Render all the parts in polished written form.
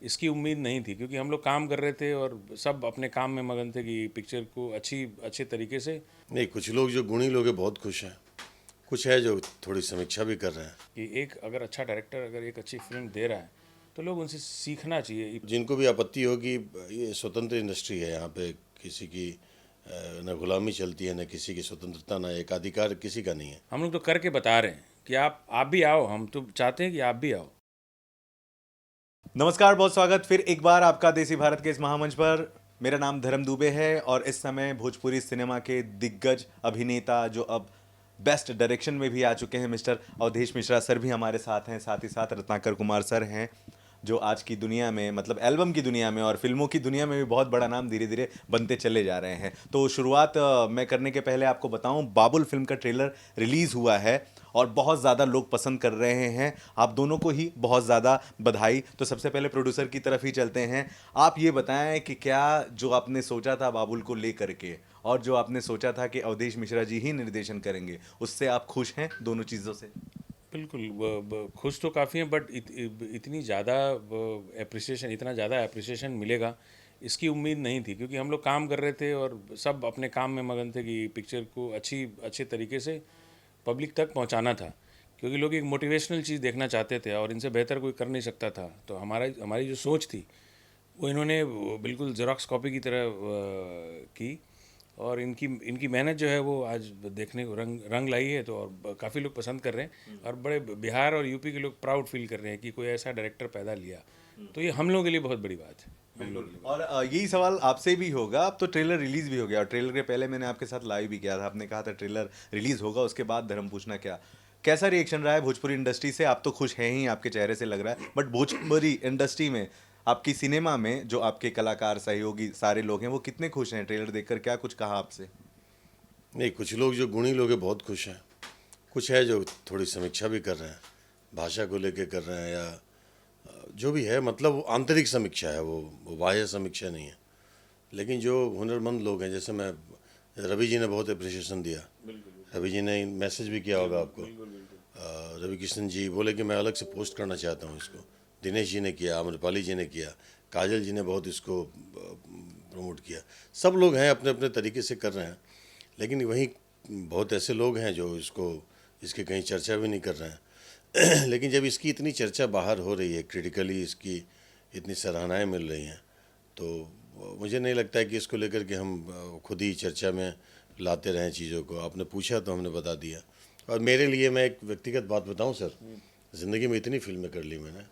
इसकी उम्मीद नहीं थी क्योंकि हम लोग काम कर रहे थे और सब अपने काम में मगन थे कि पिक्चर को अच्छे तरीके से नहीं, कुछ लोग जो गुणी लोग हैं बहुत खुश हैं। कुछ है जो थोड़ी समीक्षा भी कर रहे हैं। कि एक अगर अच्छा डायरेक्टर अगर एक अच्छी फिल्म दे रहा है तो लोग उनसे सीखना चाहिए। जिनको भी आपत्ति होगी, ये स्वतंत्र इंडस्ट्री है, यहाँ पे किसी की न गुलामी चलती है, न किसी की स्वतंत्रता, न एकाधिकार किसी का नहीं है। हम लोग तो करके बता रहे हैं कि आप भी आओ, हम तो चाहते हैं कि आप भी आओ। नमस्कार, बहुत स्वागत फिर एक बार आपका देसी भारत के इस महामंच पर। मेरा नाम धर्म दुबे है और इस समय भोजपुरी सिनेमा के दिग्गज अभिनेता जो अब बेस्ट डायरेक्शन में भी आ चुके हैं, मिस्टर अवधेश मिश्रा सर भी हमारे साथ हैं। साथ ही साथ रत्नाकर कुमार सर हैं, जो आज की दुनिया में मतलब एल्बम की दुनिया में और फिल्मों की दुनिया में भी बहुत बड़ा नाम धीरे धीरे बनते चले जा रहे हैं। तो शुरुआत मैं करने के पहले आपको बताऊं, बाबुल फिल्म का ट्रेलर रिलीज़ हुआ है और बहुत ज़्यादा लोग पसंद कर रहे हैं। आप दोनों को ही बहुत ज़्यादा बधाई। तो सबसे पहले प्रोड्यूसर की तरफ ही चलते हैं। आप ये बताएं कि क्या जो आपने सोचा था बाबुल को लेकर के और जो आपने सोचा था कि अवधेश मिश्रा जी ही निर्देशन करेंगे, उससे आप खुश हैं दोनों चीज़ों से? बिल्कुल खुश तो काफ़ी हैं, बट इतनी ज़्यादा एप्रिसिएशन इतना ज़्यादा एप्रिसिएशन मिलेगा इसकी उम्मीद नहीं थी क्योंकि हम लोग काम कर रहे थे और सब अपने काम में मगन थे कि पिक्चर को अच्छे तरीके से पब्लिक तक पहुंचाना था। क्योंकि लोग एक मोटिवेशनल चीज़ देखना चाहते थे और इनसे बेहतर कोई कर नहीं सकता था। तो हमारी जो सोच थी वो इन्होंने बिल्कुल ज़ेरॉक्स कॉपी की तरह की। और इनकी इनकी मेहनत जो है वो आज देखने को रंग रंग लाई है। तो और काफ़ी लोग पसंद कर रहे हैं और बड़े बिहार और यूपी के लोग प्राउड फील कर रहे हैं कि कोई ऐसा डायरेक्टर पैदा लिया। तो ये हम लोगों के लिए बहुत बड़ी बात है, हम लोग के लिए। और यही सवाल आपसे भी होगा। अब तो ट्रेलर रिलीज भी हो गया और ट्रेलर के पहले मैंने आपके साथ लाइव भी किया था। आपने कहा था ट्रेलर रिलीज होगा, उसके बाद धर्म पूछना क्या। कैसा रिएक्शन रहा है भोजपुरी इंडस्ट्री से? आप तो खुश हैं ही, आपके चेहरे से लग रहा है, बट भोजपुरी इंडस्ट्री में, आपकी सिनेमा में जो आपके कलाकार सहयोगी सारे लोग हैं, वो कितने खुश हैं ट्रेलर देखकर? क्या कुछ कहा आपसे? नहीं, कुछ लोग जो गुणी लोग हैं बहुत खुश हैं। कुछ है जो थोड़ी समीक्षा भी कर रहे हैं, भाषा को लेके कर रहे हैं, या जो भी है, मतलब वो आंतरिक समीक्षा है, वो बाह्य समीक्षा नहीं है। लेकिन जो हुनरमंद लोग हैं, जैसे मैं, रवि जी ने बहुत अप्रिशिएशन दिया। रवि जी ने मैसेज भी किया होगा आपको। रवि किशन जी बोले कि मैं अलग से पोस्ट करना चाहता हूँ इसको। दिनेश जी ने किया, अमरपाली जी ने किया, काजल जी ने बहुत इसको प्रमोट किया। सब लोग हैं अपने अपने तरीके से कर रहे हैं। लेकिन वहीं बहुत ऐसे लोग हैं जो इसकी कहीं चर्चा भी नहीं कर रहे हैं। लेकिन जब इसकी इतनी चर्चा बाहर हो रही है, क्रिटिकली इसकी इतनी सराहनाएं मिल रही हैं, तो मुझे नहीं लगता है कि इसको लेकर के हम खुद ही चर्चा में लाते रहें चीज़ों को। आपने पूछा तो हमने बता दिया। और मेरे लिए, मैं एक व्यक्तिगत बात बताऊं सर, ज़िंदगी में इतनी फिल्में कर ली मैंने।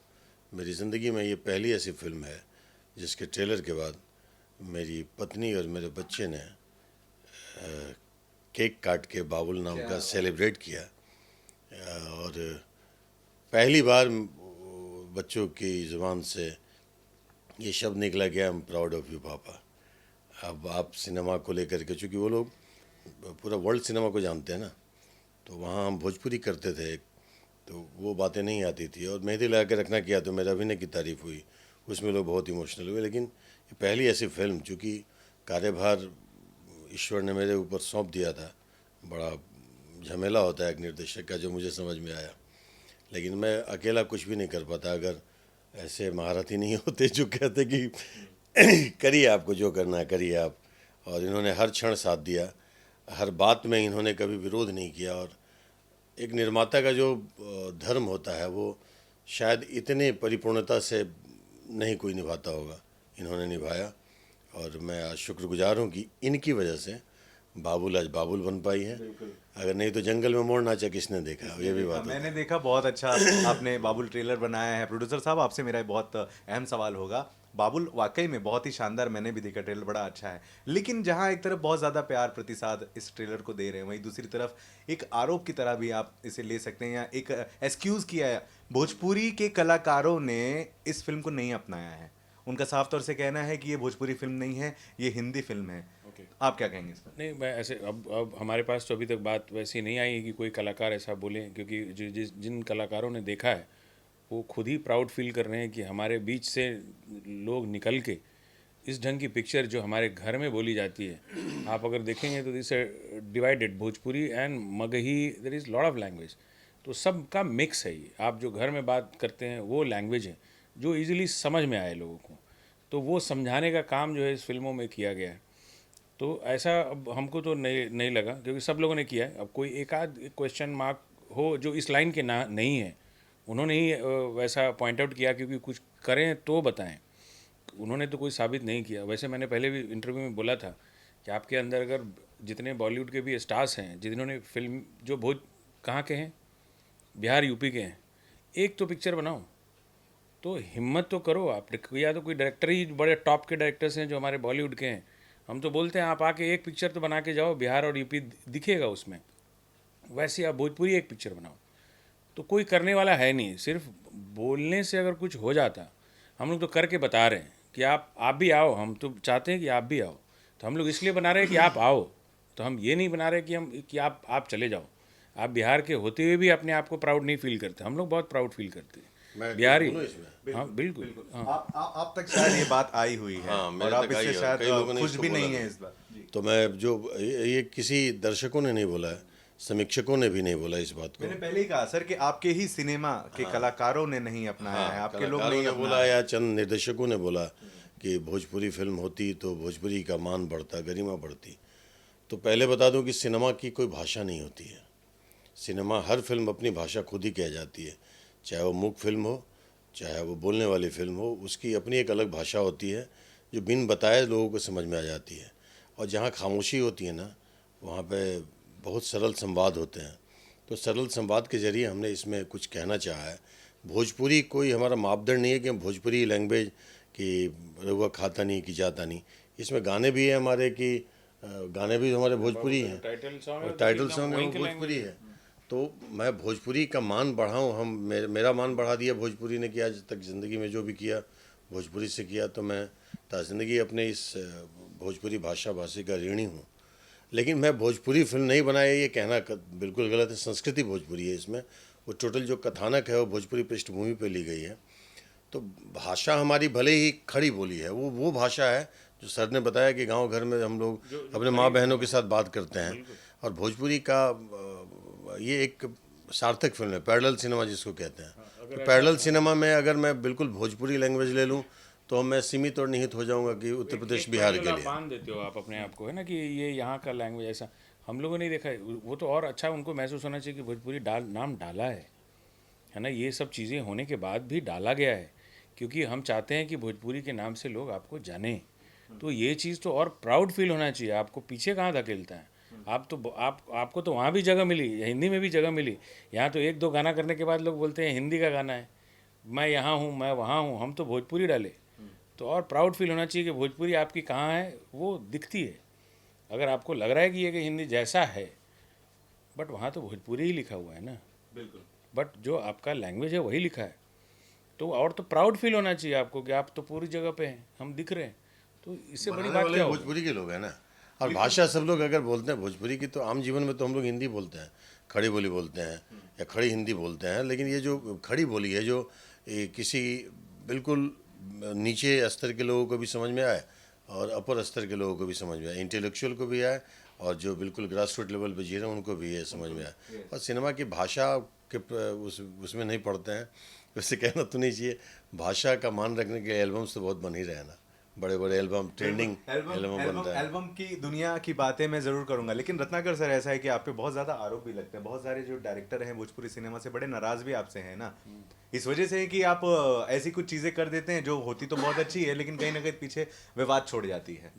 मेरी ज़िंदगी में ये पहली ऐसी फिल्म है जिसके ट्रेलर के बाद मेरी पत्नी और मेरे बच्चे ने केक काट के बाबुल नाम का सेलिब्रेट किया। और पहली बार बच्चों की ज़ुबान से ये शब्द निकला गया, I am proud of you पापा। अब आप सिनेमा को लेकर के, चूँकि वो लोग पूरा वर्ल्ड सिनेमा को जानते हैं ना, तो वहाँ हम भोजपुरी करते थे तो वो बातें नहीं आती थी। और मेहंदी लगा के रखना किया तो मेरे अभिनय की तारीफ़ हुई, उसमें लोग बहुत इमोशनल हुए। लेकिन ये पहली ऐसी फिल्म, चूँकि कार्यभार ईश्वर ने मेरे ऊपर सौंप दिया था, बड़ा झमेला होता है एक निर्देशक का, जो मुझे समझ में आया। लेकिन मैं अकेला कुछ भी नहीं कर पाता अगर ऐसे महारथी नहीं होते जो कहते कि करिए, आपको जो करना है करिए आप। और इन्होंने हर क्षण साथ दिया, हर बात में इन्होंने कभी विरोध नहीं किया। और एक निर्माता का जो धर्म होता है वो शायद इतने परिपूर्णता से नहीं कोई निभाता होगा, इन्होंने निभाया। और मैं आज शुक्रगुजार हूँ कि इनकी वजह से बाबुल आज बाबुल बन पाई है। अगर नहीं तो जंगल में मोड़ नाचा किसने देखा, ये भी बात मैंने है। देखा, बहुत अच्छा आपने बाबुल ट्रेलर बनाया है। प्रोड्यूसर साहब, आपसे मेरा बहुत अहम सवाल होगा। बाबुल वाकई में बहुत ही शानदार, मैंने भी देखा ट्रेलर, बड़ा अच्छा है। लेकिन जहां एक तरफ बहुत ज़्यादा प्यार प्रतिसाद इस ट्रेलर को दे रहे हैं, वहीं दूसरी तरफ एक आरोप की तरह भी आप इसे ले सकते हैं या एक एक्सक्यूज़ किया है। भोजपुरी के कलाकारों ने इस फिल्म को नहीं अपनाया है। उनका साफ तौर से कहना है कि ये भोजपुरी फिल्म नहीं है, ये हिंदी फिल्म है। आप क्या कहेंगे इस पर? नहीं, मैं ऐसे अब हमारे पास तो अभी तक बात वैसी नहीं आई है कि कोई कलाकार ऐसा बोले, क्योंकि जिन कलाकारों ने देखा है वो खुद ही प्राउड फील कर रहे हैं कि हमारे बीच से लोग निकल के इस ढंग की पिक्चर जो हमारे घर में बोली जाती है, आप अगर देखेंगे तो this divided Bhojpuri and Magahi, there is lot of language. तो सब का मिक्स है ये। आप जो घर में बात करते हैं वो लैंग्वेज है, जो इजीली समझ में आए लोगों को। तो वो समझाने का काम जो है इस फिल्मों में किया गया है। तो ऐसा अब हमको तो नहीं नहीं लगा, क्योंकि सब लोगों ने किया है। अब कोई एक आध क्वेश्चन मार्क हो जो इस लाइन के ना नहीं है, उन्होंने ही वैसा पॉइंट आउट किया, क्योंकि कुछ करें तो बताएं। उन्होंने तो कोई साबित नहीं किया। वैसे मैंने पहले भी इंटरव्यू में बोला था कि आपके अंदर अगर जितने बॉलीवुड के भी स्टार्स हैं जिन्होंने फिल्म जो बहुत कहाँ के हैं, बिहार यूपी के हैं, एक तो पिक्चर बनाओ, तो हिम्मत तो करो आप। या तो कोई डायरेक्टर ही बड़े टॉप के डायरेक्टर्स हैं जो हमारे बॉलीवुड के हैं, हम तो बोलते हैं आप आके एक पिक्चर तो बना के जाओ, बिहार और यूपी दिखेगा उसमें। वैसे आप भोजपुरी एक पिक्चर बनाओ। तो कोई करने वाला है नहीं। सिर्फ बोलने से अगर कुछ हो जाता, हम लोग तो करके बता रहे हैं कि आप भी आओ। हम तो चाहते हैं कि आप भी आओ, तो हम लोग इसलिए बना रहे हैं कि आप आओ। तो हम ये नहीं बना रहे कि आप चले जाओ। आप बिहार के होते हुए भी अपने आप को प्राउड नहीं फील करते। हम लोग बहुत प्राउड फील करते हैं मैं बिहारी। बोलूं इसमें? हाँ बिल्कुल, हाँ। आप तक शायद ये बात आई हुई है, हाँ, मेरे और आप तक आई इससे है, शायद कई लोगों ने खुश इसको भी बोला नहीं था। है इस बार। तो मैं जो ये किसी दर्शकों ने नहीं बोला है, समीक्षकों ने भी नहीं बोला इस बात को। मैंने पहले ही कहा सर कि आपके ही सिनेमा के कलाकारों ने नहीं अपनाया है, आपके लोग कलाकारों नहीं ने अपनाया बोला है। या चंद निर्देशकों ने बोला कि भोजपुरी फिल्म होती तो भोजपुरी का मान बढ़ता, गरिमा बढ़ती। तो पहले बता दूं कि सिनेमा की कोई भाषा नहीं होती है। सिनेमा, हर फिल्म अपनी भाषा खुद ही कह जाती है। चाहे वो मूक फिल्म हो, चाहे वो बोलने वाली फिल्म हो, उसकी अपनी एक अलग भाषा होती है जो बिन बताए लोगों को समझ में आ जाती है। और जहाँ खामोशी होती है ना, वहाँ पे बहुत सरल संवाद होते हैं। तो सरल संवाद के ज़रिए हमने इसमें कुछ कहना चाहा है। भोजपुरी कोई हमारा मापदंड नहीं है कि हम भोजपुरी लैंग्वेज कि रहुआ खाता नहीं कि जाता नहीं। इसमें गाने भी हैं हमारे कि गाने भी हमारे भोजपुरी हैं, टाइटल सॉन्ग और टाइटल सॉन्ग है वो भोजपुरी है। तो मैं भोजपुरी का मान बढ़ाऊँ, मेरा मान बढ़ा दिया भोजपुरी ने कि आज तक ज़िंदगी में जो भी किया भोजपुरी से किया, तो मैं ज़िंदगी अपने इस भोजपुरी भाषा भाषी का ऋणी हूँ। लेकिन मैं भोजपुरी फिल्म नहीं बनाया ये कहना बिल्कुल गलत है। संस्कृति भोजपुरी है। इसमें वो टोटल जो कथानक है वो भोजपुरी पृष्ठभूमि पे ली गई है। तो भाषा हमारी भले ही खड़ी बोली है, वो भाषा है जो सर ने बताया कि गांव घर में हम लोग अपने माँ बहनों के साथ बात करते हैं। और भोजपुरी का ये एक सार्थक फिल्म है, पैरेलल सिनेमा जिसको कहते हैं। तो पैरेलल सिनेमा में अगर मैं बिल्कुल भोजपुरी लैंग्वेज ले लूँ तो मैं सीमित और निहित हो जाऊंगा कि उत्तर प्रदेश बिहार के लिए। बांध देते हो आप अपने आप को, है ना, कि ये यहाँ का लैंग्वेज ऐसा हम लोगों ने देखा है। वो तो और अच्छा उनको महसूस होना चाहिए कि भोजपुरी नाम डाला है ना। ये सब चीज़ें होने के बाद भी डाला गया है, क्योंकि हम चाहते हैं कि भोजपुरी के नाम से लोग आपको जानें। तो ये चीज़ तो और प्राउड फील होना चाहिए। आपको पीछे कहाँ धकेलता है। आपको तो वहाँ भी जगह मिली, हिंदी में भी जगह मिली। यहाँ तो एक दो गाना करने के बाद लोग बोलते हैं हिंदी का गाना है, मैं यहाँ हूँ, मैं वहाँ हूँ, हम तो भोजपुरी डाले। तो और प्राउड फील होना चाहिए कि भोजपुरी आपकी कहाँ है, वो दिखती है। अगर आपको लग रहा है कि ये कि हिंदी जैसा है, बट वहाँ तो भोजपुरी ही लिखा हुआ है ना। बिल्कुल। बट जो आपका लैंग्वेज है वही लिखा है। तो और तो प्राउड फील होना चाहिए आपको कि आप तो पूरी जगह पे हैं, हम दिख रहे हैं। तो इससे बड़ी बात क्या होगी। भोजपुरी के लोग हैं ना। और भाषा सब लोग अगर बोलते हैं भोजपुरी की, तो आम जीवन में तो हम लोग हिंदी बोलते हैं, खड़ी बोली बोलते हैं या खड़ी हिंदी बोलते हैं। लेकिन ये जो खड़ी बोली है, जो किसी बिल्कुल नीचे स्तर के लोगों को भी समझ में आए और अपर स्तर के लोगों को भी समझ में आए, इंटेलेक्चुअल को भी आए, और जो बिल्कुल ग्रास रूट लेवल पे जी रहे हैं उनको भी ये समझ में आए। और सिनेमा की भाषा के उसमें नहीं पढ़ते हैं। वैसे कहना तो नहीं चाहिए, भाषा का मान रखने के एल्बम्स तो बहुत बन ही रहे हैं ना। बड़े बड़े एल्बम, ट्रेंडिंग एल्बम बन रहा है। एल्बम की दुनिया की बातें मैं जरूर करूंगा, लेकिन रत्नाकर सर, ऐसा है कि आप पे बहुत ज्यादा आरोप भी लगते हैं। बहुत सारे जो डायरेक्टर हैं भोजपुरी सिनेमा से बड़े नाराज भी आपसे हैं ना, इस वजह से कि आप ऐसी कुछ चीजें कर देते हैं जो होती तो बहुत अच्छी है, लेकिन कहीं ना कहीं पीछे विवाद छोड़ जाती है।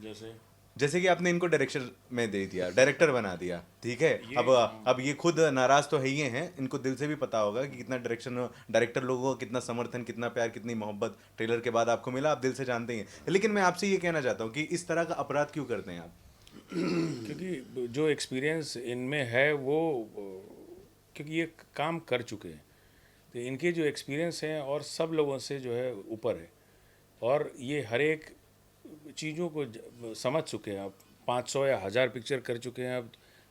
जैसे कि आपने इनको डायरेक्शन में दे दिया, डायरेक्टर बना दिया, ठीक है। अब ये खुद नाराज तो है ही हैं, इनको दिल से भी पता होगा कि कितना डायरेक्टर लोगों का कितना समर्थन, कितना प्यार, कितनी मोहब्बत ट्रेलर के बाद आपको मिला, आप दिल से जानते ही हैं। लेकिन मैं आपसे ये कहना चाहता हूँ कि इस तरह का अपराध क्यों करते हैं आप? क्योंकि जो एक्सपीरियंस इनमें है वो, क्योंकि ये काम कर चुके हैं, तो इनके जो एक्सपीरियंस हैं और सब लोगों से जो है ऊपर है। और ये हर एक चीज़ों को समझ चुके हैं। अब 500 या 1000 पिक्चर कर चुके हैं।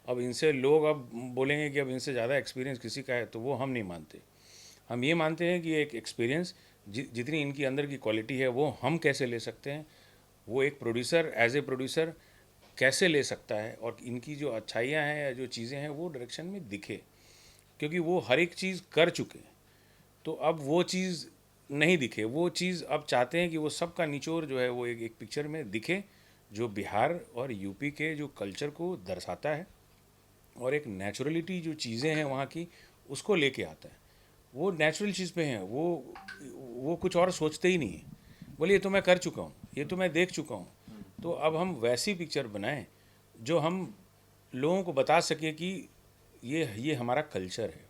अब इनसे लोग अब बोलेंगे कि अब इनसे ज़्यादा एक्सपीरियंस किसी का है, तो वो हम नहीं मानते। हम ये मानते हैं कि एक एक्सपीरियंस जितनी इनकी अंदर की क्वालिटी है वो हम कैसे ले सकते हैं, वो एक प्रोड्यूसर एज ए प्रोड्यूसर कैसे ले सकता है, और इनकी जो अच्छाइयाँ हैं या जो चीज़ें हैं वो डायरेक्शन में दिखे, क्योंकि वो हर एक चीज़ कर चुके हैं। तो अब वो चीज़ नहीं दिखे वो चीज़। अब चाहते हैं कि वो सबका निचोड़ जो है वो एक पिक्चर में दिखे, जो बिहार और यूपी के जो कल्चर को दर्शाता है और एक नेचुरलिटी जो चीज़ें हैं वहाँ की उसको लेके आता है। वो नेचुरल चीज़ पे हैं, वो कुछ और सोचते ही नहीं है। बोले ये तो मैं कर चुका हूँ, ये तो मैं देख चुका हूँ, तो अब हम वैसी पिक्चर बनाएं जो हम लोगों को बता सके कि ये हमारा कल्चर है।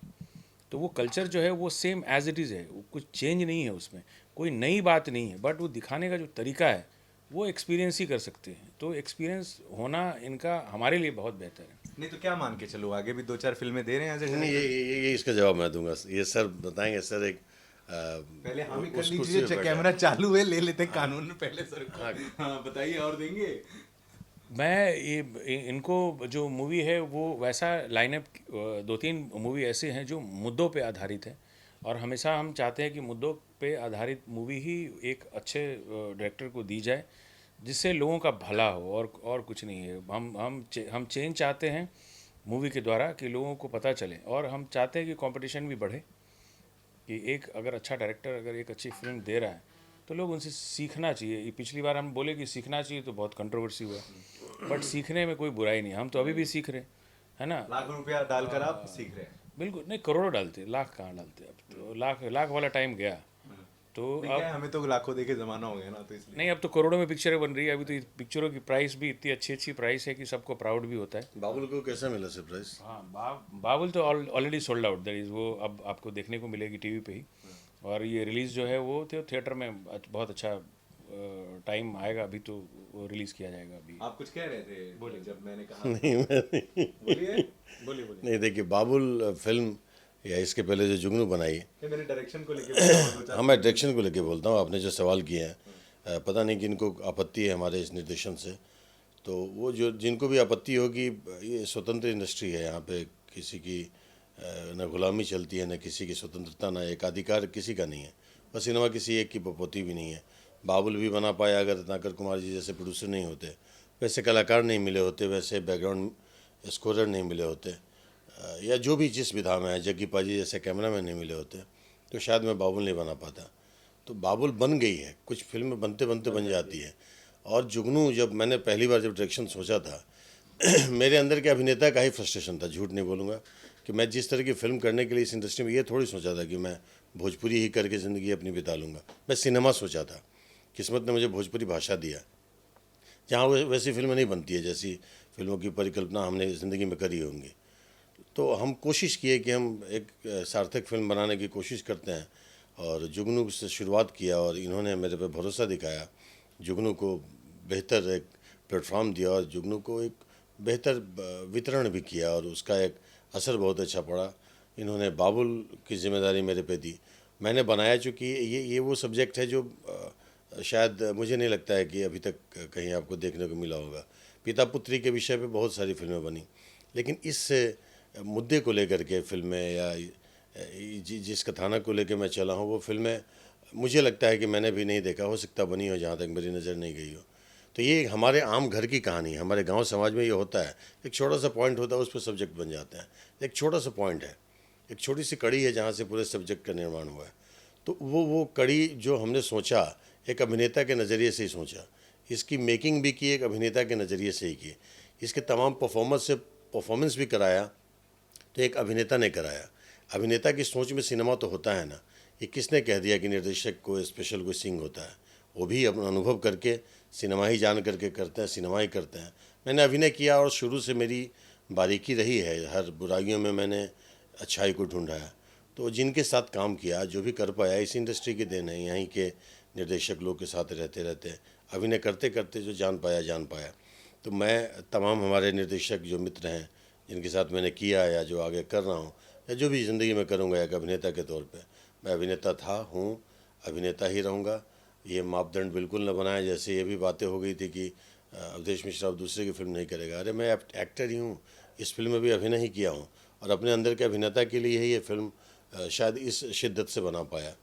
तो वो कल्चर जो है वो सेम एज इट इज़ है, वो कुछ चेंज नहीं है, उसमें कोई नई बात नहीं है, बट वो दिखाने का जो तरीका है वो एक्सपीरियंस ही कर सकते हैं। तो एक्सपीरियंस होना इनका हमारे लिए बहुत बेहतर है। नहीं तो क्या मान के चलो, आगे भी 2-4 फिल्में दे रहे हैं एज नहीं, ये इसका जवाब मैं दूंगा। ये सर बताएंगे सर। एक पहले हम ही कर उस कुर्सी लीजिए, पे बैठा कैमरा चालू है, ले लेते हैं कानून में पहले सर को। हाँ। हाँ बताइए, और देंगे। मैं इनको जो मूवी है वो वैसा लाइनअप, 2-3 मूवी ऐसे हैं जो मुद्दों पे आधारित है, और हमेशा हम चाहते हैं कि मुद्दों पे आधारित मूवी ही एक अच्छे डायरेक्टर को दी जाए जिससे लोगों का भला हो, और कुछ नहीं है। हम चेंज चाहते हैं मूवी के द्वारा कि लोगों को पता चले, और हम चाहते हैं कि कंपटीशन भी बढ़े, कि एक अगर अच्छा डायरेक्टर अगर एक अच्छी फिल्म दे रहा है तो लोग उनसे सीखना चाहिए। ये पिछली बार हम बोले कि सीखना चाहिए तो बहुत कंट्रोवर्सी हुआ, बट सीखने में कोई बुराई नहीं, हम तो अभी भी सीख रहे हैं, है ना। लाख रुपया डालकर आप सीख रहे हैं। बिल्कुल नहीं, करोड़ों डालते, लाख कहाँ डालते, अब तो लाख लाख वाला टाइम गया। तो नहीं, क्या है, अब हमें तो लाखों देखे जमाना हो गया ना, तो इसलिए। नहीं, अब तो करोड़ों में पिक्चरें बन रही है। अभी तो पिक्चरों की प्राइस भी इतनी अच्छी अच्छी प्राइस है कि सबको प्राउड भी होता है। बाबुल को कैसा मिला सरप्राइज? हाँ, बाबुल तो already sold out, that is, वो अब आपको देखने को मिलेगी टीवी पे ही। और ये रिलीज़ जो है वो थिएटर में बहुत अच्छा टाइम आएगा, अभी तो वो रिलीज़ किया जाएगा अभी। आप कुछ कह रहे थे बोलिए। जब मैंने कहा। नहीं, मैं नहीं। बोलिए बोलिए बोलिए। नहीं, देखिए बाबुल फिल्म या इसके पहले जो जुगनू बनाई, नहीं, मैंने डायरेक्शन को लेके बोला और 2-4 हाँ मैं डायरेक्शन को लेके बोलता हूँ। आपने जो सवाल किए हैं, पता नहीं कि इनको आपत्ति है हमारे इस निर्देशन से, तो वो जो जिनको भी आपत्ति होगी, ये स्वतंत्र इंडस्ट्री है, यहाँ पे किसी की न गुलामी चलती है, न किसी की स्वतंत्रता, न एकाधिकार किसी का नहीं है। बस सिनेमा किसी एक की बपोती भी नहीं है। बाबुल भी बना पाया अगर रत्नाकर कुमार जी जैसे प्रोड्यूसर नहीं होते, वैसे कलाकार नहीं मिले होते, वैसे बैकग्राउंड स्कोरर नहीं मिले होते, या जो भी जिस विधा में है, जग्गी पाजी जैसे कैमरामैन नहीं मिले होते, तो शायद मैं बाबुल नहीं बना पाता। तो बाबुल बन गई है, कुछ फिल्म बनते बनते बन जाती है। और जुगनू जब मैंने पहली बार जब डायरेक्शन सोचा था मेरे अंदर के अभिनेता का ही फ्रस्ट्रेशन था, झूठ नहीं बोलूँगा, कि मैं जिस तरह की फिल्म करने के लिए इस इंडस्ट्री में ये थोड़ी सोचा था कि मैं भोजपुरी ही करके ज़िंदगी अपनी बिता लूँगा। मैं सिनेमा सोचा था। किस्मत ने मुझे भोजपुरी भाषा दिया, जहाँ वैसी फिल्में नहीं बनती है जैसी फिल्मों की परिकल्पना हमने ज़िंदगी में करी होंगी। तो हम कोशिश किए कि हम एक सार्थक फिल्म बनाने की कोशिश करते हैं, और जुगनू से शुरुआत किया, और इन्होंने मेरे पे भरोसा दिखाया, जुगनू को बेहतर एक प्लेटफॉर्म दिया, और जुगनू को एक बेहतर वितरण भी किया, और उसका एक असर बहुत अच्छा पड़ा। इन्होंने बाबुल की जिम्मेदारी मेरे पे दी, मैंने बनाया। चूँकि ये वो सब्जेक्ट है जो शायद मुझे नहीं लगता है कि अभी तक कहीं आपको देखने को मिला होगा। पिता पुत्री के विषय पे बहुत सारी फिल्में बनी, लेकिन इस मुद्दे को लेकर के फिल्में, या जिस कथानक को लेकर मैं चला हूँ, वो फिल्में मुझे लगता है कि मैंने भी नहीं देखा, हो सकता बनी हो जहाँ तक मेरी नज़र नहीं गई हो। तो ये हमारे आम घर की कहानी है, हमारे गांव समाज में ये होता है। एक छोटा सा पॉइंट होता है, उस पर सब्जेक्ट बन जाता है। एक छोटा सा पॉइंट है, एक छोटी सी कड़ी है जहाँ से पूरे सब्जेक्ट का निर्माण हुआ है। तो वो कड़ी जो हमने सोचा, एक अभिनेता के नज़रिए से ही सोचा, इसकी मेकिंग भी की एक अभिनेता के नज़रिए से ही की, इसके तमाम परफॉर्मेंस भी कराया तो एक अभिनेता ने कराया। अभिनेता की सोच में सिनेमा तो होता है ना। ये किसने कह दिया कि निर्देशक को स्पेशल कोई सिंग होता है? वो भी अपना अनुभव करके सिनेमा ही जान करके करते हैं, सिनेमा ही करते हैं। मैंने अभिनय किया, और शुरू से मेरी बारीकी रही है, हर बुराइयों में मैंने अच्छाई को ढूंढा है। तो जिनके साथ काम किया, जो भी कर पाया, इस इंडस्ट्री की देन है। यहीं के निर्देशक लोग के साथ रहते रहते अभिनय करते करते जो जान पाया। तो मैं तमाम हमारे निर्देशक जो मित्र हैं, जिनके साथ मैंने किया, या जो आगे कर रहा हूँ, या जो भी ज़िंदगी में करूँगा एक अभिनेता के तौर पे, मैं अभिनेता था, हूँ, अभिनेता ही रहूँगा। ये मापदंड बिल्कुल न बनाए जैसे ये भी बातें हो गई थी कि अवधेश मिश्रा अब दूसरे की फिल्म नहीं करेगा। अरे मैं एक्टर ही हूँ, इस फिल्म में भी अभिनय ही किया हूँ, और अपने अंदर के अभिनेता के लिए ही ये फिल्म शायद इस शिद्दत से बना पाया।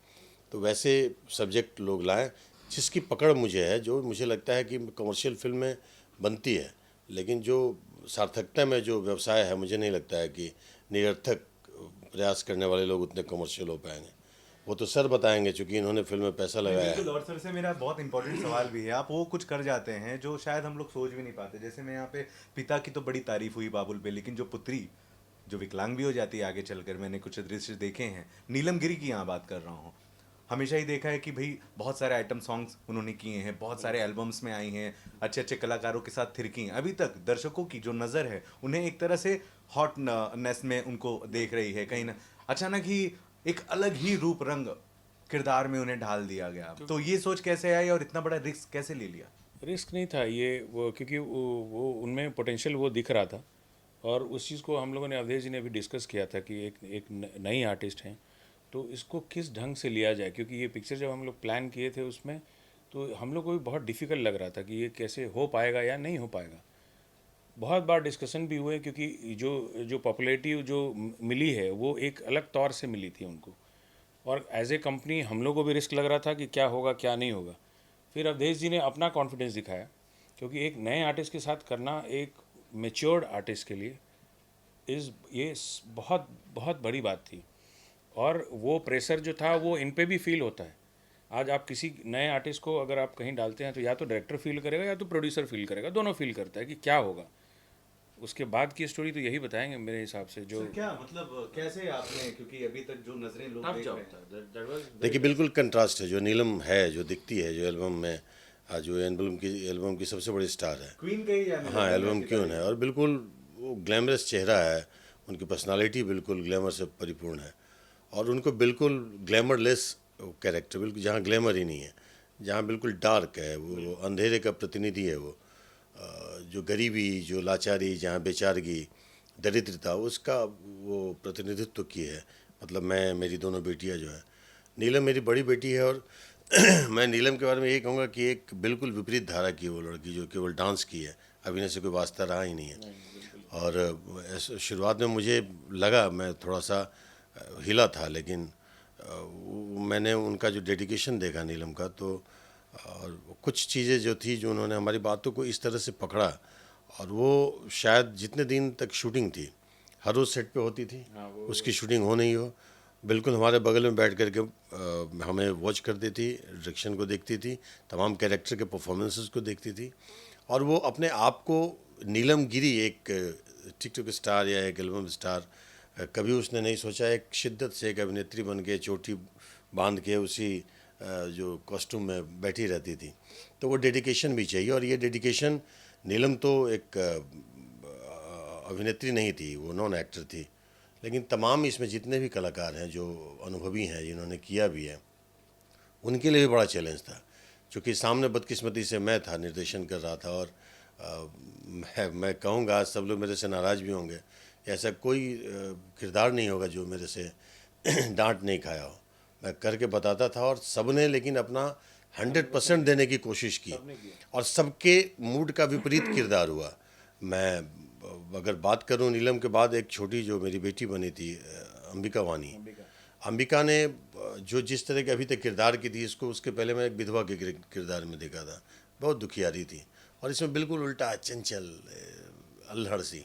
तो वैसे सब्जेक्ट लोग लाएं जिसकी पकड़ मुझे है, जो मुझे लगता है कि कमर्शियल फिल्में बनती है, लेकिन जो सार्थकता में जो व्यवसाय है, मुझे नहीं लगता है कि निरर्थक प्रयास करने वाले लोग उतने कमर्शियल हो पाएंगे। वो तो सर बताएंगे, चूंकि इन्होंने फिल्म में पैसा लगाया है। बिल्कुल। और सर से मेरा बहुत इंपॉर्टेंट सवाल भी है, आप वो कुछ कर जाते हैं जो शायद हम लोग सोच भी नहीं पाते। जैसे मैं यहाँ पे पिता की तो बड़ी तारीफ हुई बाबुल पे, लेकिन जो पुत्री जो विकलांग भी हो जाती है आगे चलकर, मैंने कुछ दृश्य देखे हैं। नीलम गिरी की यहाँ बात कर रहा हूँ। हमेशा ही देखा है कि भाई बहुत सारे आइटम सॉन्ग्स उन्होंने किए हैं, बहुत सारे एल्बम्स में आई हैं, अच्छे अच्छे कलाकारों के साथ थिरकी हैं। अभी तक दर्शकों की जो नज़र है उन्हें एक तरह से हॉटनेस में उनको देख रही है। कहीं ना अचानक ही एक अलग ही रूप रंग किरदार में उन्हें ढाल दिया गया। तो ये सोच कैसे आई और इतना बड़ा रिस्क कैसे ले लिया? रिस्क नहीं था ये, वो क्योंकि वो उनमें पोटेंशियल वो दिख रहा था। और उस चीज़ को हम लोगों ने, अवधेश जी ने भी डिस्कस किया था कि एक नई आर्टिस्ट हैं, तो इसको किस ढंग से लिया जाए। क्योंकि ये पिक्चर जब हम लोग प्लान किए थे उसमें, तो हम लोग को भी बहुत डिफ़िकल्ट लग रहा था कि ये कैसे हो पाएगा या नहीं हो पाएगा। बहुत बार डिस्कशन भी हुए, क्योंकि जो जो पॉपुलैरिटी जो मिली है वो एक अलग तौर से मिली थी उनको। और एज ए कंपनी हम लोग को भी रिस्क लग रहा था कि क्या होगा क्या नहीं होगा। फिर अवधेश जी ने अपना कॉन्फिडेंस दिखाया, क्योंकि एक नए आर्टिस्ट के साथ करना एक मेच्योर्ड आर्टिस्ट के लिए बहुत बहुत बड़ी बात थी। और वो प्रेशर जो था वो इन पे भी फील होता है। आज आप किसी नए आर्टिस्ट को अगर आप कहीं डालते हैं तो या तो डायरेक्टर फील करेगा या तो प्रोड्यूसर फील करेगा, दोनों फील करता है कि क्या होगा। उसके बाद की स्टोरी तो यही बताएंगे मेरे हिसाब से। जो सर क्या मतलब कैसे आपने, क्योंकि अभी तक जो नजरें लोग देख रहे हैं। देखिए बिल्कुल कंट्रास्ट है। जो नीलम है, जो दिखती है, जो एल्बम में जो एल्बम की सबसे बड़ी स्टार है, क्वीन का ही या हाँ एल्बम क्यों है, और बिल्कुल वो ग्लैमरस चेहरा है, उनकी पर्सनालिटी बिल्कुल ग्लैमर से परिपूर्ण है। और उनको बिल्कुल ग्लैमरलेस कैरेक्टर, बिल्कुल जहाँ ग्लैमर ही नहीं है, जहाँ बिल्कुल डार्क है, वो अंधेरे का प्रतिनिधि है। वो जो गरीबी, जो लाचारी, जहाँ बेचारगी, दरिद्रता, उसका वो प्रतिनिधित्व की है। मतलब मैं, मेरी दोनों बेटियाँ जो हैं, नीलम मेरी बड़ी बेटी है। और मैं नीलम के बारे में यही कहूँगा कि एक बिल्कुल विपरीत धारा की वो लड़की, जो केवल डांस की है, अभिनय से कोई वास्ता रहा ही नहीं है। और शुरुआत में मुझे लगा, मैं थोड़ा सा हिला था, लेकिन मैंने उनका जो डेडिकेशन देखा नीलम का, तो और कुछ चीज़ें जो थी, जो उन्होंने हमारी बातों को इस तरह से पकड़ा। और वो शायद जितने दिन तक शूटिंग थी, हर रोज़ सेट पे होती थी, उसकी शूटिंग हो नहीं हो, बिल्कुल हमारे बगल में बैठ करके हमें वॉच करती थी, डायरेक्शन को देखती थी, तमाम कैरेक्टर के परफॉर्मेंसेस को देखती थी। और वो अपने आप को नीलम गिरी एक टिकटॉक स्टार या एक एल्बम स्टार कभी उसने नहीं सोचा। एक शिद्दत से एक अभिनेत्री बन के, चोटी बांध के उसी जो कॉस्ट्यूम में बैठी रहती थी। तो वो डेडिकेशन भी चाहिए, और ये डेडिकेशन, नीलम तो एक अभिनेत्री नहीं थी, वो नॉन एक्टर थी। लेकिन तमाम इसमें जितने भी कलाकार हैं, जो अनुभवी हैं, जिन्होंने किया भी है, उनके लिए भी बड़ा चैलेंज था। क्योंकि सामने बदकिस्मती से मैं था, निर्देशन कर रहा था। और मैं कहूँगा, आज सब लोग मेरे से नाराज़ भी होंगे, ऐसा कोई किरदार नहीं होगा जो मेरे से डांट नहीं खाया हो। मैं करके बताता था, और सबने लेकिन अपना 100% देने की कोशिश की, और सबके मूड का विपरीत किरदार हुआ। मैं अगर बात करूं, नीलम के बाद एक छोटी जो मेरी बेटी बनी थी, अंबिका वानी, अंबिका ने जो जिस तरह के अभी तक किरदार की थी, इसको उसके पहले मैं एक विधवा के किरदार में देखा था, बहुत दुखियारी थी। और इसमें बिल्कुल उल्टा, चंचल, अल्हड़ सी।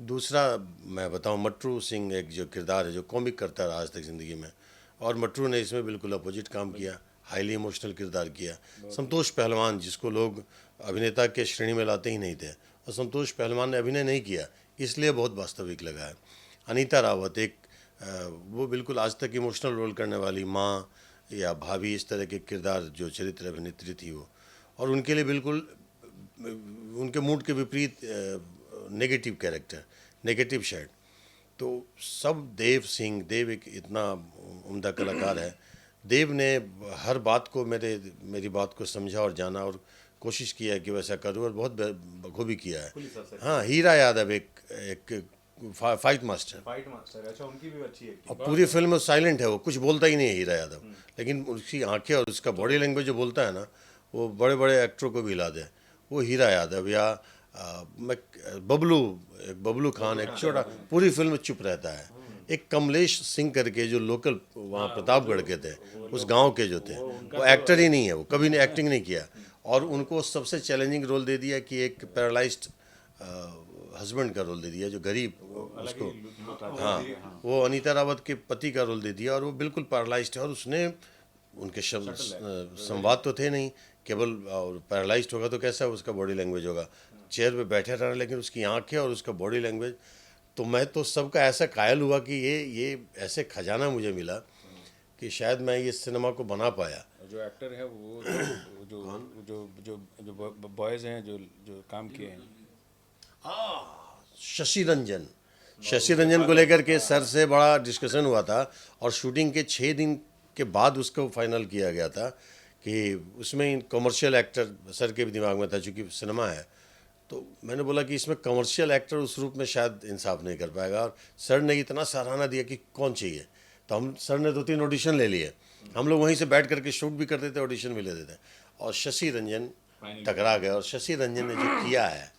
दूसरा मैं बताऊं, मट्रू सिंह एक जो किरदार है, जो कॉमिक करता रहा आज तक ज़िंदगी में, और मट्रू ने इसमें बिल्कुल अपोजिट काम किया, हाईली इमोशनल किरदार किया। संतोष पहलवान, जिसको लोग अभिनेता के श्रेणी में लाते ही नहीं थे, और संतोष पहलवान ने अभिनय नहीं किया, इसलिए बहुत वास्तविक लगा है। अनीता रावत, एक वो बिल्कुल आज तक इमोशनल रोल करने वाली माँ या भाभी, इस तरह के किरदार जो चरित्र अभिनेत्री थी वो, और उनके लिए बिल्कुल उनके मूड के विपरीत नेगेटिव कैरेक्टर, नेगेटिव शेड। तो सब देव एक इतना उम्दा कलाकार है। देव ने हर बात को मेरी बात को समझा और जाना, और कोशिश किया कि वैसा करूँ, और बहुत बखूबी किया है। हाँ, हीरा यादव एक फाइट मास्टर। अच्छा, उनकी भी अच्छी है। और पूरी फिल्म में साइलेंट है, वो कुछ बोलता ही नहीं है हीरा यादव, लेकिन उसकी आंखें और उसका बॉडी लैंग्वेज जो बोलता है ना, वो बड़े बड़े एक्टरों को भी हिला दे। वो हीरा यादव, या मैं बबलू खान, एक छोटा, पूरी फिल्म में चुप रहता है। एक कमलेश सिंह करके जो लोकल वहाँ प्रतापगढ़ के थे, उस गांव के जो थे, वो एक्टर ही नहीं है, वो कभी ने एक्टिंग नहीं किया। और उनको सबसे चैलेंजिंग रोल दे दिया कि एक पैरालाइज्ड हस्बैंड का रोल दे दिया, जो गरीब उसको, हाँ, वो अनीता रावत के पति का रोल दे दिया, और वो बिल्कुल पैरालाइज्ड है, और उसने उनके शब्द संवाद तो थे नहीं, केवल पैरालाइज्ड होगा तो कैसा उसका बॉडी लैंग्वेज होगा, चेयर पे बैठे रहना, लेकिन उसकी आंखें और उसका बॉडी लैंग्वेज, तो मैं तो सबका ऐसा कायल हुआ कि ये ऐसे खजाना मुझे मिला कि शायद मैं ये सिनेमा को बना पाया। जो एक्टर है वो जो जो जो जो बॉयज़ हैं जो जो काम किए हैं, शशि रंजन को लेकर के सर से बड़ा डिस्कशन हुआ था, और शूटिंग के 6 दिन के बाद उसको फाइनल किया गया था कि उसमें कमर्शियल एक्टर सर के भी दिमाग में था, चूँकि सिनेमा है, तो मैंने बोला कि इसमें कमर्शियल एक्टर उस रूप में शायद इंसाफ नहीं कर पाएगा, और सर ने इतना सराहना दिया कि कौन चाहिए, तो हम सर ने 2-3 ऑडिशन ले लिए, हम लोग वहीं से बैठ करके शूट भी करते थे, ऑडिशन भी लेते थे, और शशि रंजन टकरा गए। और शशि रंजन ने जो किया है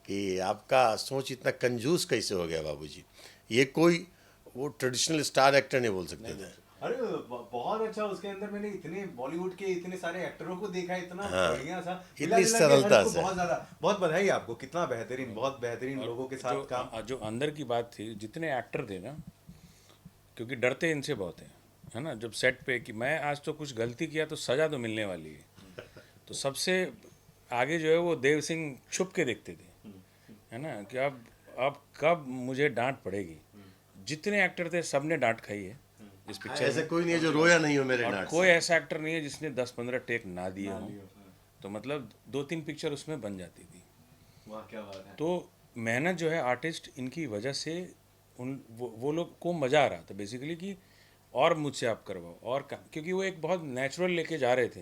कि आपका सोच इतना कंजूस कैसे हो गया बाबूजी, ये कोई वो ट्रेडिशनल स्टार एक्टर नहीं बोल सकते थे। अरे बहुत अच्छा, उसके अंदर मैंने इतने बॉलीवुड के इतने सारे एक्टरों को देखा, इतना बढ़िया सा, इतनी सरलता से। बहुत ज्यादा, बहुत बधाई आपको, कितना बेहतरीन, बहुत बेहतरीन लोगों के साथ काम। जो अंदर की बात थी, जितने एक्टर थे ना, क्योंकि डरते इनसे बहुत है ना, जब सेट पे कि मैं आज तो कुछ गलती किया तो सज़ा तो मिलने वाली है, तो सबसे आगे जो है वो देव सिंह छुप के देखते थे, है ना, कि अब कब मुझे डांट पड़ेगी। जितने एक्टर थे सब ने डांट खाई है इस पिक्चर ऐसे में, कोई नहीं है जो रोया नहीं हो मेरे और डांट कोई से। ऐसा एक्टर नहीं है जिसने 10-15 टेक ना दिए हों, तो मतलब 2-3 पिक्चर उसमें बन जाती थी। वाह क्या बात है। तो मेहनत जो है आर्टिस्ट, इनकी वजह से वो लोग को मज़ा आ रहा था बेसिकली कि और मुझसे आप करवाओ और क्योंकि वो एक बहुत नेचुरल लेके जा रहे थे,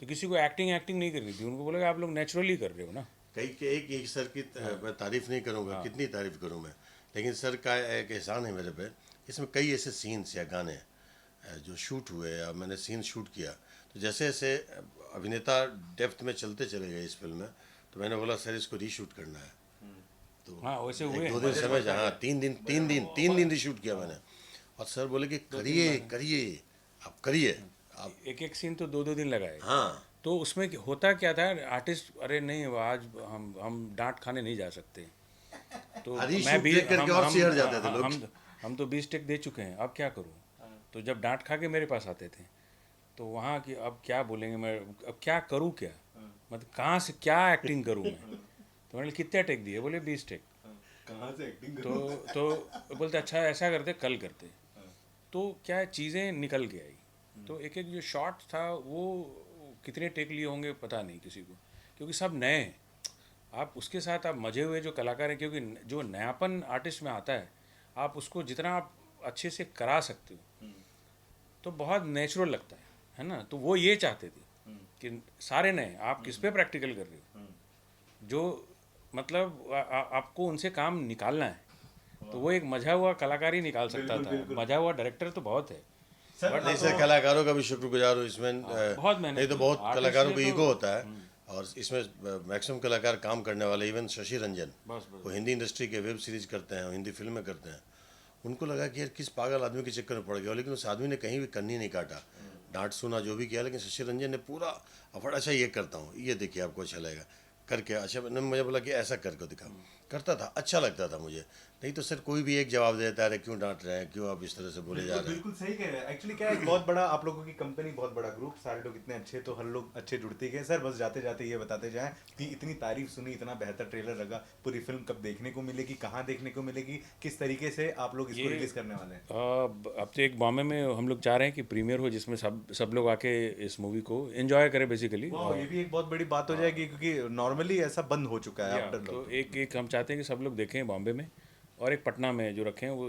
तो किसी को एक्टिंग नहीं करनी थी, उनको बोला कि आप लोग नेचुरली कर रहे हो ना। कई के एक सर की मैं तारीफ नहीं करूँगा, कितनी तारीफ करूँ मैं, लेकिन सर का एक एहसान है मेरे पे, इसमें कई ऐसे सीन्स या गाने जो शूट हुए या मैंने सीन शूट किया, तो जैसे जैसे अभिनेता डेप्थ में चलते चले गए इस फिल्म में, तो मैंने बोला सर इसको रीशूट करना है, तो हाँ वैसे हुए 1-2 दिन समय, हाँ 3 दिन रीशूट किया मैंने, और सर बोले कि करिए आप करिए आप। एक सीन तो 2-2 दिन लगाए। हाँ, तो उसमें होता क्या था, आर्टिस्ट अरे नहीं आज हम डांट खाने नहीं जा सकते, तो हरी मैं शूट भी देख करके और सिहर जाते थे लोग। हम तो 20 टेक दे चुके हैं, अब क्या करूँ। तो जब डांट खा के मेरे पास आते थे, तो वहाँ की अब क्या बोलेंगे, मैं अब क्या करूँ, क्या मतलब कहाँ से क्या एक्टिंग करूँ मैं। तो मैंने कितने टेक दिए, बोले 20 टेक। कहाँ से एक्टिंग तो बोलते अच्छा ऐसा करते कल करते, तो क्या चीज़ें निकल के आई। तो एक एक जो शॉट था वो कितने टेक लिए होंगे पता नहीं किसी को, क्योंकि सब नए हैं। आप उसके साथ आप मजे हुए जो कलाकार हैं, क्योंकि जो नयापन आर्टिस्ट में आता है, आप उसको जितना आप अच्छे से करा सकते हो तो बहुत नेचुरल लगता है ना। तो वो ये चाहते थे कि सारे नए, आप किस पे प्रैक्टिकल कर रहे हो, जो मतलब आपको उनसे काम निकालना है, तो वो एक मजा हुआ कलाकार ही निकाल सकता था, मजा हुआ डायरेक्टर तो बहुत है। नहीं सर, कलाकारों का भी शुक्रगुजार हूँ इसमें, बहुत मेहनत नहीं तो की। बहुत आर्टिस्ट कलाकारों ने को तो- ईगो होता है, और इसमें मैक्सिमम कलाकार काम करने वाले, इवन शशि रंजन, बस वो हिंदी इंडस्ट्री के वेब सीरीज करते हैं, हिंदी फिल्में करते हैं, उनको लगा कि यार किस पागल आदमी के चक्कर में पड़ गया, लेकिन उस आदमी ने कहीं भी कन्नी नहीं काटा, डांट सुना जो भी किया, लेकिन शशि रंजन ने पूरा अफड़, अच्छा ये करता हूँ, ये देखिए आपको अच्छा लगेगा करके, अच्छा मैंने मुझे बोला कि ऐसा करके दिखा, करता था, अच्छा लगता था मुझे। नहीं तो सर कोई भी एक जवाब देता है, क्यों डांट रहे हैं, क्यों आप इस तरह से बोले जा रहे हैं। बिल्कुल सही कह रहे हैं। एक्चुअली क्या है, एक बहुत बड़ा आप लोगों की कंपनी, बहुत बड़ा ग्रुप, सारे लोग इतने अच्छे, तो हर लोग अच्छे जुड़ते गए। सर बस जाते जाते ये बताते जाएं कि इतनी तारीफ सुनी, इतना बेहतर ट्रेलर लगा, पूरी फिल्म कब देखने को मिलेगी, कहाँ देखने को मिलेगी, किस तरीके से आप लोग इसको रिलीज करने वाले हैं? अब तो एक बॉम्बे में हम लोग चाह रहे हैं कि प्रीमियर हो, जिसमें सब लोग आके इस मूवी को एंजॉय करें बेसिकली। वाह, ये भी एक बहुत बड़ी बात हो जाएगी, क्योंकि नॉर्मली ऐसा बंद हो चुका है आफ्टर तो एक हम चाहते हैं कि सब लोग देखें बॉम्बे में, और एक पटना में जो रखें वो,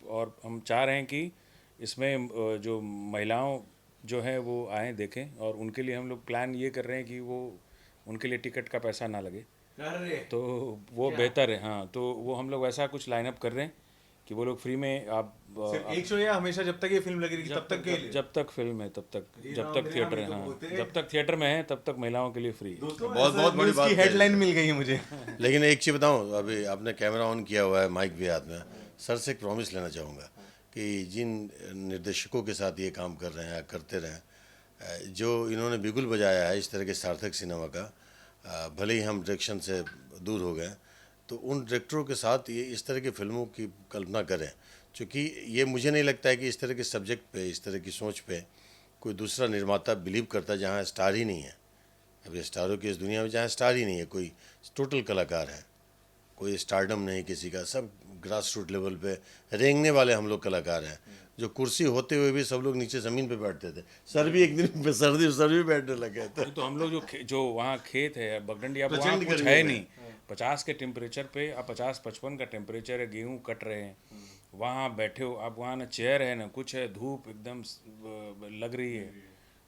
और हम चाह रहे हैं कि इसमें जो महिलाओं जो हैं वो आएँ देखें, और उनके लिए हम लोग प्लान ये कर रहे हैं कि वो उनके लिए टिकट का पैसा ना लगे, तो वो बेहतर है। हाँ, तो वो हम लोग वैसा कुछ लाइनअप कर रहे हैं कि वो लोग फ्री में आप सिर्फ एक शो, या हमेशा जब तक ये फिल्म लगेगी तब तक के लिए? जब तक फिल्म है तब तक, जब तक मेरे थिएटर है, यहाँ हाँ, तो जब तक थिएटर में है तब तक महिलाओं के लिए फ्री। दोस्तों बहुत बड़ी बात की है। हेडलाइन मिल गई है मुझे। लेकिन एक चीज़ बताऊं, अभी आपने कैमरा ऑन किया हुआ है, माइक भी हाथ में, सर से एक प्रॉमिस लेना चाहूँगा कि जिन निर्देशकों के साथ ये काम कर रहे हैं या करते रहें, जो इन्होंने बिगुल बजाया है इस तरह के सार्थक सिनेमा का, भले ही हम डायरेक्शन से दूर हो गए, तो उन डायरेक्टरों के साथ ये इस तरह की फिल्मों की कल्पना करें, क्योंकि ये मुझे नहीं लगता है कि इस तरह के सब्जेक्ट पे, इस तरह की सोच पे कोई दूसरा निर्माता बिलीव करता है जहाँ स्टार ही नहीं है। अभी स्टारों की इस दुनिया में जहाँ स्टार ही नहीं है, कोई टोटल कलाकार है, कोई स्टारडम नहीं किसी का, सब ग्रास रूट लेवल पे रेंगने वाले हम लोग कलाकार हैं, जो कुर्सी होते हुए भी सब लोग नीचे ज़मीन पे बैठते थे। सर भी एक दिन पे सर भी बैठने लगे थे। नहीं तो हम लोग जो वहाँ खेत है बगडंडी, अब वहाँ प्रचंड कुछ गर्मी है में। नहीं। 50 के टेम्परेचर पे, अब 50-55 का टेम्परेचर है, गेहूँ कट रहे हैं, वहाँ बैठे हो आप, वहाँ ना चेयर है ना कुछ है, धूप एकदम लग रही है।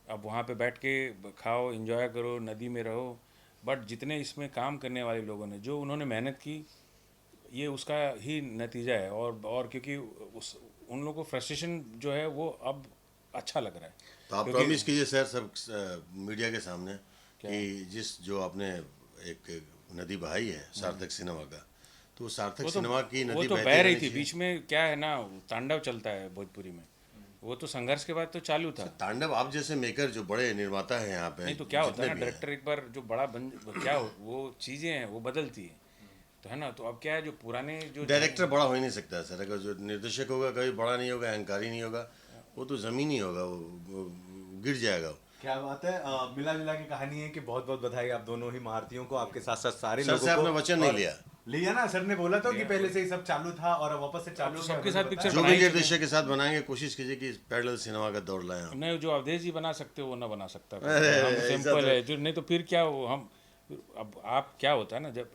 अब वहाँ पे बैठ के खाओ, एंजॉय करो, नदी में रहो। बट जितने इसमें काम करने वाले लोगों ने जो उन्होंने मेहनत की, ये उसका ही नतीजा है। और क्योंकि उन लोगों को फ्रस्ट्रेशन जो है वो अब अच्छा लग रहा है। तो आप प्रॉमिस कीजिए सर सब मीडिया के सामने कि जो आपने एक नदी बहाई है सार्थक सिनेमा का, तो वो सार्थक सिनेमा की वो नदी तो बहती बह रही रहनी थी चाहिए। बीच में, क्या है ना, तांडव चलता है भोजपुरी में, वो तो संघर्ष के बाद तो चालू था। तांडव, आप जैसे मेकर जो बड़े निर्माता हैं यहाँ पे, नहीं तो क्या होता है ना, जितने भी हैं, डायरेक्टर एक बार जो बड़ा बन क्या वो चीज़ें हैं वो बदलती है, तो है ना। तो अब क्या है, जो पुराने जो डायरेक्टर बड़ा हो ही नहीं सकता सर। अगर जो निर्देशक होगा कभी बड़ा नहीं होगा, अहंकारी नहीं होगा, वो तो ज़मीन ही होगा, वो गिर जाएगा। क्या बात है। मिला जुला की कहानी है कि बहुत बहुत बधाई आप दोनों ही महारथियों को, आपके साथ साथ सारे सर लोगों से को। आपने वचन नहीं और लिया। लिया ना, सर ने बोला था कि पहले से ही सब चालू था और अब वापस से चालू हो गया। सबके साथ उन्होंने पिक्चर जो भी बनाई चुके हैं। निर्देशक के साथ बनाएंगे, कोशिश कीजिए कि पैरेलल सिनेमा का दौर लाएं आप। नहीं, जो अवधेश जी बना सकते हो वो ना बना सकता। अरे, हम ऐसा सिंपल तो- है जो, नहीं तो फिर क्या हो हम। अब आप क्या होता है ना, जब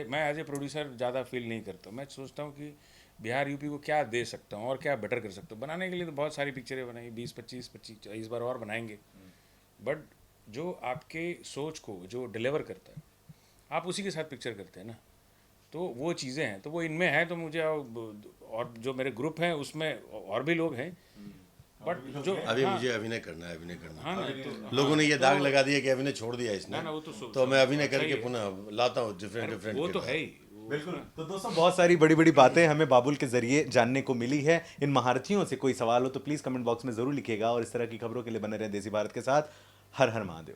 मैं एज ए प्रोड्यूसर ज़्यादा फील नहीं करता। मैं सोचता हूँ कि बिहार यूपी को क्या दे सकता हूँ और क्या बेटर कर सकता हूँ। बनाने के लिए तो बहुत सारी पिक्चरें बनाई, 20-25 इस बार और बनाएंगे। बट जो आपके सोच को जो डिलीवर करता है, आप उसी के साथ पिक्चर करते हैं ना, तो वो चीज़ें हैं, तो वो इनमें है। तो मुझे और जो मेरे ग्रुप हैं उसमें और भी लोग हैं, बट जो अभी हाँ, मुझे अभिनय करना है, अभिनय करना है। हाँ नहीं तो लोगों ने ये तो- दाग लगा दिया कि अभिनय छोड़ दिया इसने, ना वो तो तो मैं अभिनय सही करके है। पुनः लाता हूँ डिफरेंट वो तो है ही बिल्कुल। तो दोस्तों, बहुत सारी बड़ी बड़ी बातें हमें बाबुल के जरिए जानने को मिली है। इन महारथियों से कोई सवाल हो तो प्लीज कमेंट बॉक्स में जरूर लिखिएगा और इस तरह की खबरों के लिए बने रहे देसी भारत के साथ। हर हर महादेव।